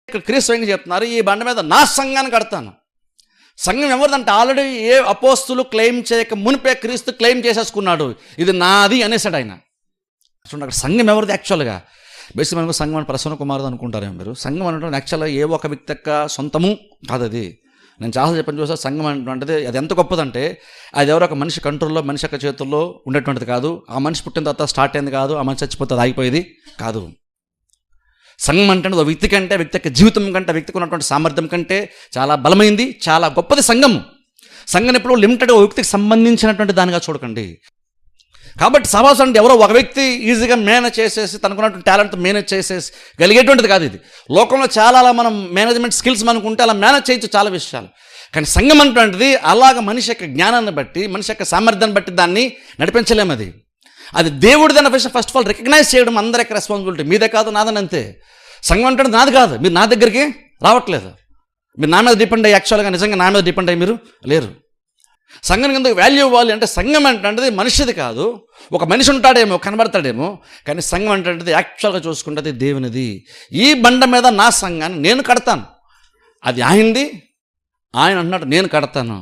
ఇక్కడ క్రీస్తు స్వయంగా చెప్తున్నారు, ఈ బండ మీద నా సంఘాన్ని కడతాను. సంఘం ఎవరిదంటే ఆల్రెడీ ఏ అపోస్తులు క్లెయిమ్ చేయక మునిపే క్రీస్తు క్లెయిమ్ చేసేసుకున్నాడు, ఇది నాది అనేసాడు ఆయన. చూడండి అక్కడ సంఘం ఎవరిది యాక్చువల్గా. బేసిక్ మనకు సంఘం అని ప్రసన్న కుమారుడు అనుకుంటారేమో మీరు. సంఘం అంటే యాక్చువల్గా ఏ ఒక వ్యక్తి యొక్క సొంతము కాదు. అది నేను చాలా చెప్పని చూసా. సంఘం అంటే అది ఎంత గొప్పదంటే అది ఎవరో ఒక మనిషి కంట్రోల్లో, మనిషి యొక్క చేతుల్లో ఉండేటువంటిది కాదు. ఆ మనిషి పుట్టిన తర్వాత స్టార్ట్ అయింది కాదు, ఆ మనిషి చచ్చిపోతే అది ఆగిపోయేది కాదు. సంఘం అంటే ఒక వ్యక్తి కంటే, వ్యక్తి యొక్క జీవితం కంటే, వ్యక్తికి ఉన్నటువంటి సామర్థ్యం కంటే చాలా బలమైంది, చాలా గొప్పది సంఘం. సంఘం ఎప్పుడు లిమిటెడ్ ఒక వ్యక్తికి సంబంధించినటువంటి దానిగా చూడకండి. కాబట్టి సహవాసం అంటే ఎవరో ఒక వ్యక్తి ఈజీగా మేనేజ్ చేసేసి తనకున్నటువంటి టాలెంట్ మేనేజ్ చేసేసి కలిగేటువంటిది కాదు. ఇది లోకంలో చాలా మనం మేనేజ్మెంట్ స్కిల్స్ మనకుంటే అలా మేనేజ్ చేయొచ్చు చాలా విషయాలు. కానీ సంఘం అనేటువంటిది అలాగ మనిషి యొక్క జ్ఞానాన్ని బట్టి, మనిషి యొక్క సామర్థ్యాన్ని బట్టి దాన్ని నడిపించలేము. అది దేవుడిదన్న విషయం ఫస్ట్ ఆఫ్ ఆల్ రికగ్నైజ్ చేయడం అందరి యొక్క రెస్పాన్సిబిలిటీ. మీదే కాదు, నాదని అంతే. సంఘం అంటే నాది కాదు, మీరు నా దగ్గరికి రావట్లేదు. మీరు నా మీద డిపెండ్ అయ్యి యాక్చువల్గా నిజంగా నా మీద డిపెండ్ అయ్యి మీరు లేరు. సంఘానికి ఎందుకు వాల్యూ ఇవ్వాలి అంటే సంఘం అంటే మనిషిది కాదు. ఒక మనిషి ఉంటాడేమో, కనబడతాడేమో, కానీ సంఘం అంటే యాక్చువల్గా చూసుకుంటే దేవునిది. ఈ బండ మీద నా సంఘాన్ని నేను కడతాను. అది ఆయనది. ఆయన అంటున్నాడు నేను కడతాను.